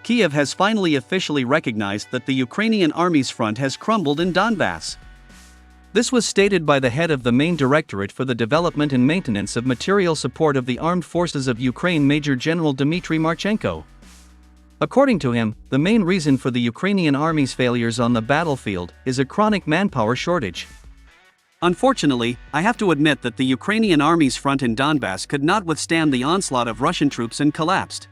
Kiev has finally officially recognized that the Ukrainian army's front has crumbled in Donbass. This was stated by the head of the main directorate for the development and maintenance of material support of the armed forces of Ukraine, Major General Dmitry Marchenko. According to him, the main reason for the Ukrainian army's failures on the battlefield is a chronic manpower shortage. Unfortunately, I have to admit that the Ukrainian army's front in Donbass could not withstand the onslaught of Russian troops and collapsed.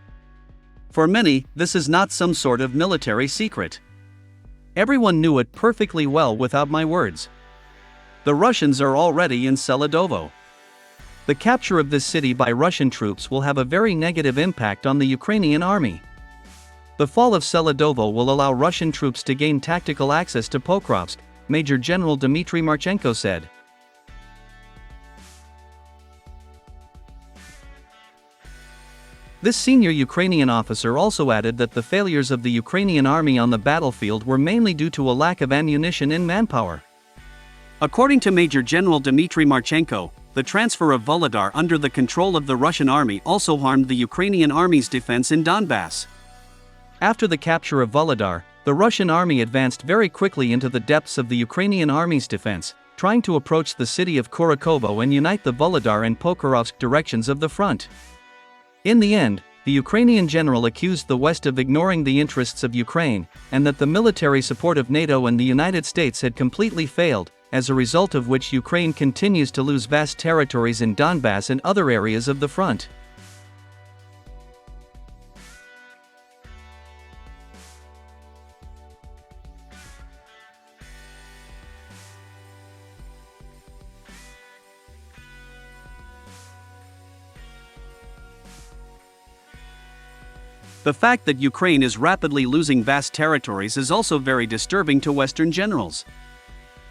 For many, this is not some sort of military secret. Everyone knew it perfectly well without my words. The Russians are already in Seledovo. The capture of this city by Russian troops will have a very negative impact on the Ukrainian army. The fall of Seledovo will allow Russian troops to gain tactical access to Pokrovsk, Major General Dmitry Marchenko said. This senior Ukrainian officer also added that the failures of the Ukrainian army on the battlefield were mainly due to a lack of ammunition and manpower. According to Major General Dmitry Marchenko, the transfer of Volodar under the control of the Russian army also harmed the Ukrainian army's defense in Donbass. After the capture of Volodar, the Russian army advanced very quickly into the depths of the Ukrainian army's defense, trying to approach the city of Kurakovo and unite the Volodar and Pokrovsk directions of the front. In the end, the Ukrainian general accused the West of ignoring the interests of Ukraine, and that the military support of NATO and the United States had completely failed, as a result of which Ukraine continues to lose vast territories in Donbass and other areas of the front. The fact that Ukraine is rapidly losing vast territories is also very disturbing to Western generals.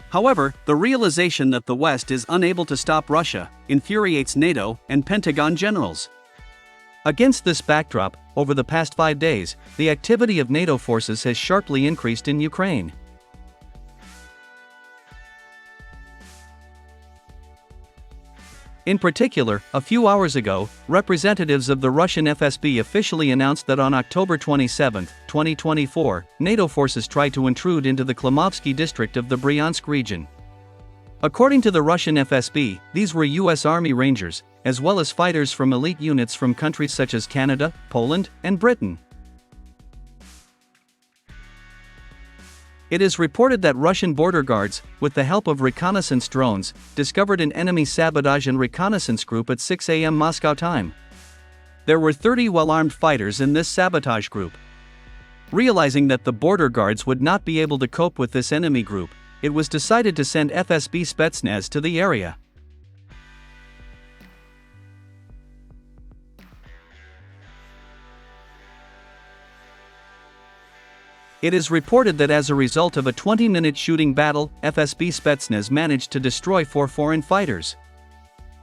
However, the realization that the West is unable to stop Russia infuriates NATO and Pentagon generals. Against this backdrop, over the past 5 days, the activity of NATO forces has sharply increased in Ukraine. In particular, a few hours ago, representatives of the Russian FSB officially announced that on October 27, 2024, NATO forces tried to intrude into the Klimovsky district of the Bryansk region. According to the Russian FSB, these were U.S. Army Rangers, as well as fighters from elite units from countries such as Canada, Poland, and Britain. It is reported that Russian border guards, with the help of reconnaissance drones, discovered an enemy sabotage and reconnaissance group at 6 a.m. Moscow time. There were 30 well-armed fighters in this sabotage group. Realizing that the border guards would not be able to cope with this enemy group, it was decided to send FSB SPETSNAZ to the area. It is reported that as a result of a 20-minute shooting battle, FSB SPETSNAZ managed to destroy 4 foreign fighters.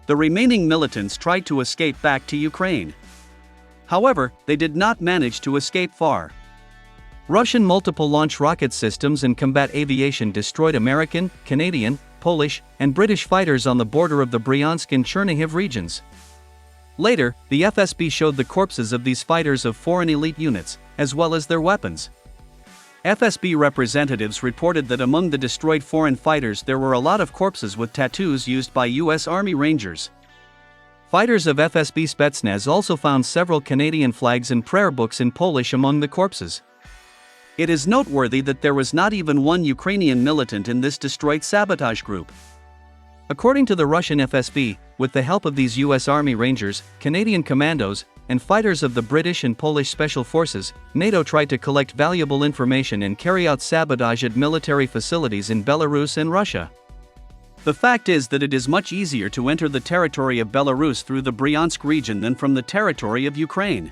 The remaining militants tried to escape back to Ukraine. However, they did not manage to escape far. Russian multiple launch rocket systems and combat aviation destroyed American, Canadian, Polish, and British fighters on the border of the Bryansk and Chernihiv regions. Later, the FSB showed the corpses of these fighters of foreign elite units, as well as their weapons. FSB representatives reported that among the destroyed foreign fighters there were a lot of corpses with tattoos used by U.S. Army Rangers. Fighters of FSB SPETSNAZ also found several Canadian flags and prayer books in Polish among the corpses. It is noteworthy that there was not even one Ukrainian militant in this destroyed sabotage group. According to the Russian FSB, with the help of these U.S. Army Rangers, Canadian Commandos, and fighters of the British and Polish Special Forces, NATO tried to collect valuable information and carry out sabotage at military facilities in Belarus and Russia. The fact is that it is much easier to enter the territory of Belarus through the Bryansk region than from the territory of Ukraine.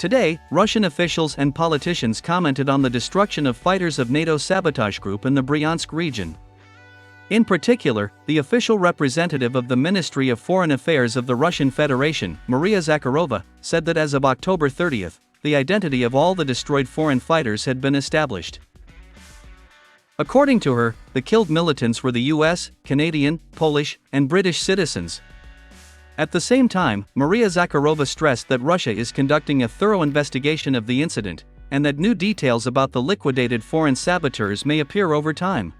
Today, Russian officials and politicians commented on the destruction of fighters of NATO's sabotage group in the Bryansk region. In particular, the official representative of the Ministry of Foreign Affairs of the Russian Federation, Maria Zakharova, said that as of October 30, the identity of all the destroyed foreign fighters had been established. According to her, the killed militants were the US, Canadian, Polish, and British citizens. At the same time, Maria Zakharova stressed that Russia is conducting a thorough investigation of the incident, and that new details about the liquidated foreign saboteurs may appear over time.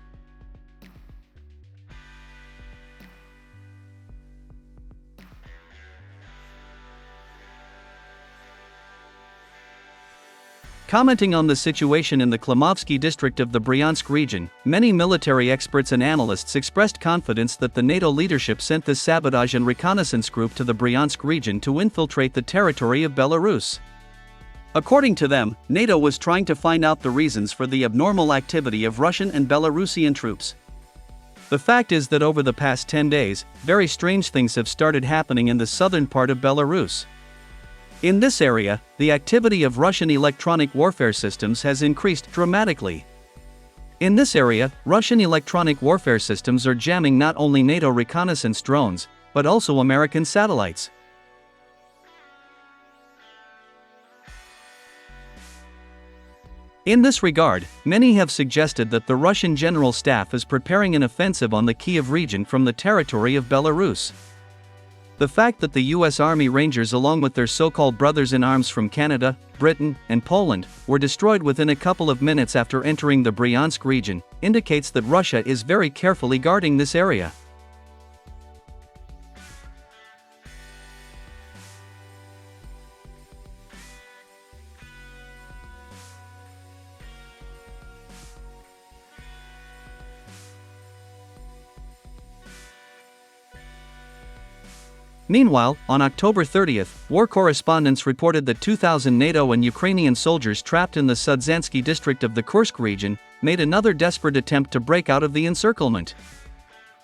Commenting on the situation in the Klimovsky district of the Bryansk region, many military experts and analysts expressed confidence that the NATO leadership sent this sabotage and reconnaissance group to the Bryansk region to infiltrate the territory of Belarus. According to them, NATO was trying to find out the reasons for the abnormal activity of Russian and Belarusian troops. The fact is that over the past 10 days, very strange things have started happening in the southern part of Belarus. In this area, the activity of Russian electronic warfare systems has increased dramatically. In this area, Russian electronic warfare systems are jamming not only NATO reconnaissance drones, but also American satellites. In this regard, many have suggested that the Russian General Staff is preparing an offensive on the Kiev region from the territory of Belarus. The fact that the US Army Rangers along with their so-called brothers-in-arms from Canada, Britain, and Poland were destroyed within a couple of minutes after entering the Bryansk region indicates that Russia is very carefully guarding this area. Meanwhile, on October 30, war correspondents reported that 2,000 NATO and Ukrainian soldiers trapped in the Sudzansky district of the Kursk region made another desperate attempt to break out of the encirclement.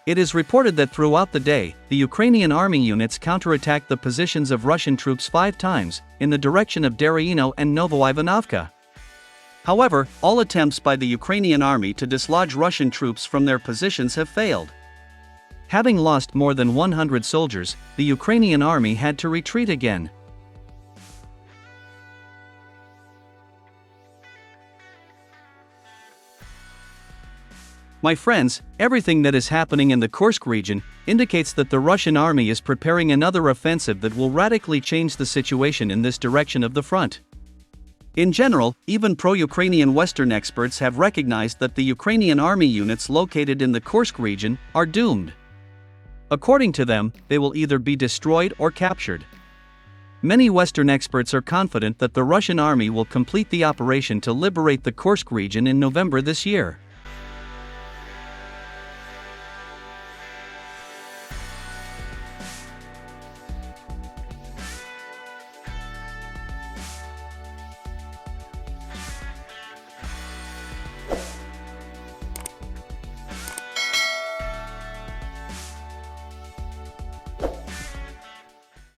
It is reported that throughout the day, the Ukrainian army units counterattacked the positions of Russian troops 5 times, in the direction of Deriino and Novoivanovka. However, all attempts by the Ukrainian army to dislodge Russian troops from their positions have failed. Having lost more than 100 soldiers, the Ukrainian army had to retreat again. My friends, everything that is happening in the Kursk region indicates that the Russian army is preparing another offensive that will radically change the situation in this direction of the front. In general, even pro-Ukrainian Western experts have recognized that the Ukrainian army units located in the Kursk region are doomed. According to them, they will either be destroyed or captured. Many Western experts are confident that the Russian army will complete the operation to liberate the Kursk region in November this year.